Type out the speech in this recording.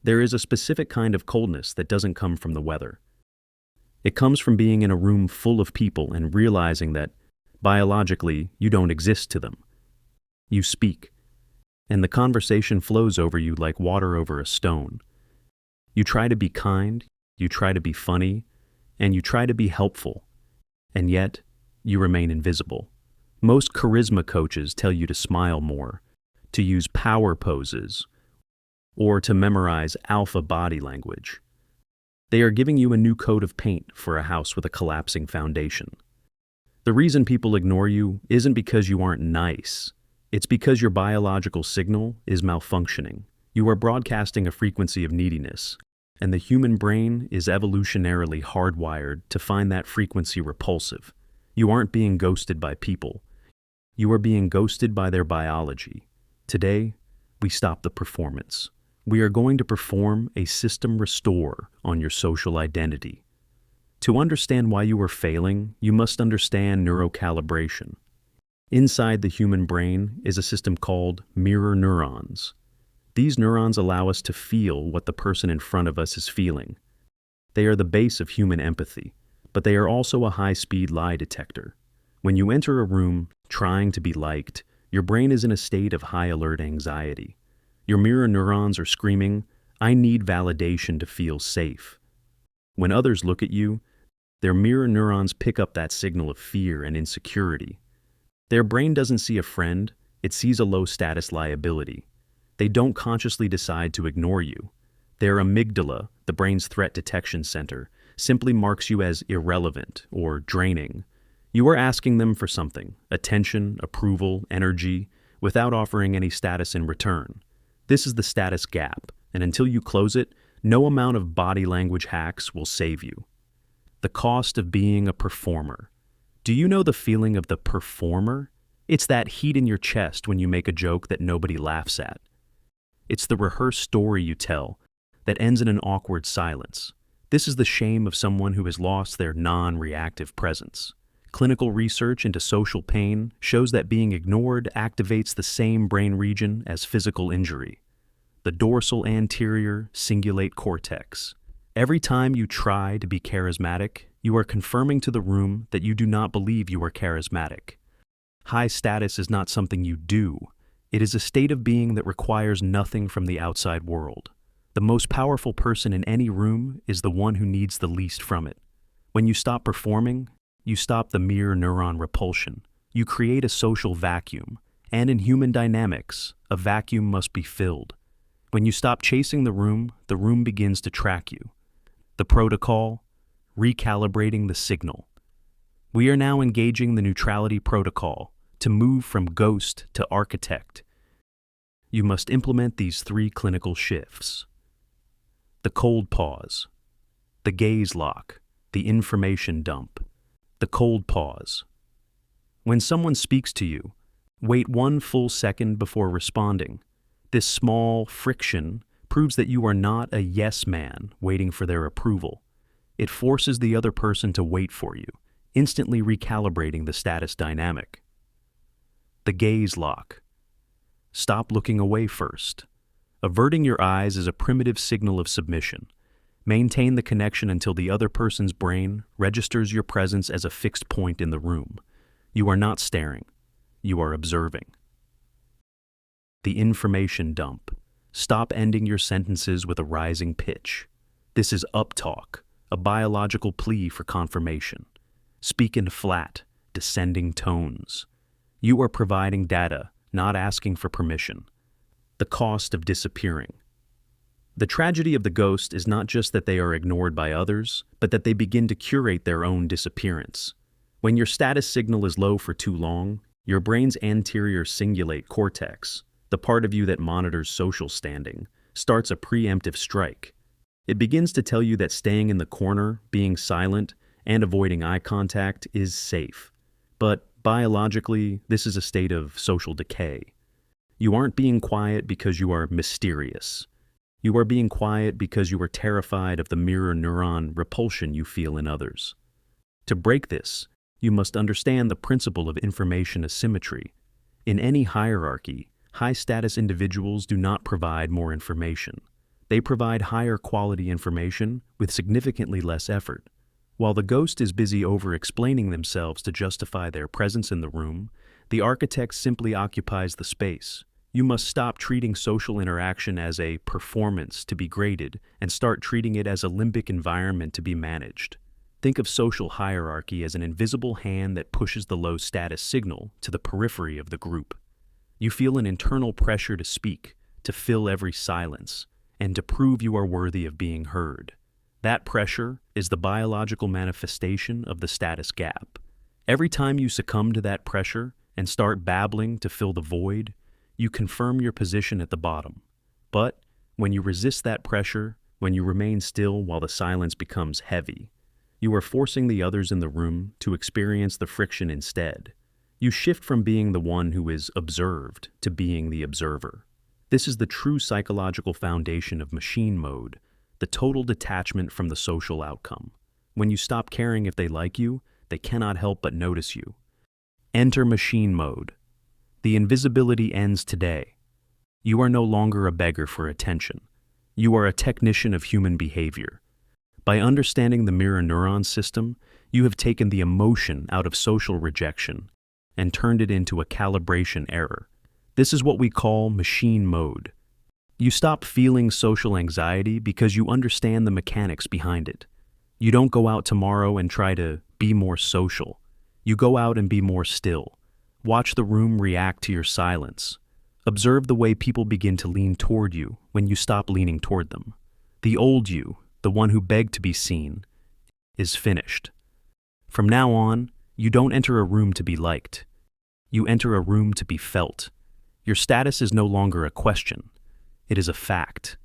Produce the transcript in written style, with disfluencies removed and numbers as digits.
There is a specific kind of coldness that doesn't come from the weather. It comes from being in a room full of people and realizing that, biologically, you don't exist to them. You speak, and the conversation flows over you like water over a stone. You try to be kind, you try to be funny, and you try to be helpful, and yet you remain invisible. Most charisma coaches tell you to smile more, to use power poses, or to memorize alpha body language. They are giving you a new coat of paint for a house with a collapsing foundation. The reason people ignore you isn't because you aren't nice. It's because your biological signal is malfunctioning. You are broadcasting a frequency of neediness, and the human brain is evolutionarily hardwired to find that frequency repulsive. You aren't being ghosted by people. You are being ghosted by their biology. Today, we stop the performance. We are going to perform a system restore on your social identity. To understand why you are failing, you must understand neurocalibration. Inside the human brain is a system called mirror neurons. These neurons allow us to feel what the person in front of us is feeling. They are the base of human empathy, but they are also a high-speed lie detector. When you enter a room trying to be liked, your brain is in a state of high-alert anxiety. Your mirror neurons are screaming, "I need validation to feel safe." When others look at you, their mirror neurons pick up that signal of fear and insecurity. Their brain doesn't see a friend, it sees a low-status liability. They don't consciously decide to ignore you. Their amygdala, the brain's threat detection center, simply marks you as irrelevant or draining. You are asking them for something, attention, approval, energy, without offering any status in return. This is the status gap, and until you close it, no amount of body language hacks will save you. The cost of being a performer. Do you know the feeling of the performer? It's that heat in your chest when you make a joke that nobody laughs at. It's the rehearsed story you tell that ends in an awkward silence. This is the shame of someone who has lost their non-reactive presence. Clinical research into social pain shows that being ignored activates the same brain region as physical injury, the dorsal anterior cingulate cortex. Every time you try to be charismatic, you are confirming to the room that you do not believe you are charismatic. High status is not something you do. It is a state of being that requires nothing from the outside world. The most powerful person in any room is the one who needs the least from it. When you stop performing, you stop the mirror neuron repulsion. You create a social vacuum. And in human dynamics, a vacuum must be filled. When you stop chasing the room begins to track you. The protocol, recalibrating the signal. We are now engaging the neutrality protocol to move from ghost to architect. You must implement these 3 clinical shifts. The cold pause, the gaze lock, the information dump. The cold pause. When someone speaks to you, wait 1 full second before responding. This small friction proves that you are not a yes man waiting for their approval. It forces the other person to wait for you, instantly recalibrating the status dynamic. The gaze lock. Stop looking away first. Averting your eyes is a primitive signal of submission. Maintain the connection until the other person's brain registers your presence as a fixed point in the room. You are not staring. You are observing. The information dump. Stop ending your sentences with a rising pitch. This is uptalk, a biological plea for confirmation. Speak in flat, descending tones. You are providing data, not asking for permission. The cost of disappearing. The tragedy of the ghost is not just that they are ignored by others, but that they begin to curate their own disappearance. When your status signal is low for too long, your brain's anterior cingulate cortex, the part of you that monitors social standing, starts a preemptive strike. It begins to tell you that staying in the corner, being silent, and avoiding eye contact is safe. But biologically, this is a state of social decay. You aren't being quiet because you are mysterious. You are being quiet because you are terrified of the mirror neuron repulsion you feel in others. To break this, you must understand the principle of information asymmetry. In any hierarchy, high-status individuals do not provide more information. They provide higher quality information with significantly less effort. While the ghost is busy over-explaining themselves to justify their presence in the room, the architect simply occupies the space. You must stop treating social interaction as a performance to be graded and start treating it as a limbic environment to be managed. Think of social hierarchy as an invisible hand that pushes the low-status signal to the periphery of the group. You feel an internal pressure to speak, to fill every silence, and to prove you are worthy of being heard. That pressure is the biological manifestation of the status gap. Every time you succumb to that pressure and start babbling to fill the void, you confirm your position at the bottom. But when you resist that pressure, when you remain still while the silence becomes heavy, you are forcing the others in the room to experience the friction instead. You shift from being the one who is observed to being the observer. This is the true psychological foundation of machine mode, the total detachment from the social outcome. When you stop caring if they like you, they cannot help but notice you. Enter machine mode. The invisibility ends today. You are no longer a beggar for attention. You are a technician of human behavior. By understanding the mirror neuron system, you have taken the emotion out of social rejection and turned it into a calibration error. This is what we call machine mode. You stop feeling social anxiety because you understand the mechanics behind it. You don't go out tomorrow and try to be more social. You go out and be more still. Watch the room react to your silence. Observe the way people begin to lean toward you when you stop leaning toward them. The old you, the one who begged to be seen, is finished. From now on, you don't enter a room to be liked. You enter a room to be felt. Your status is no longer a question. It is a fact.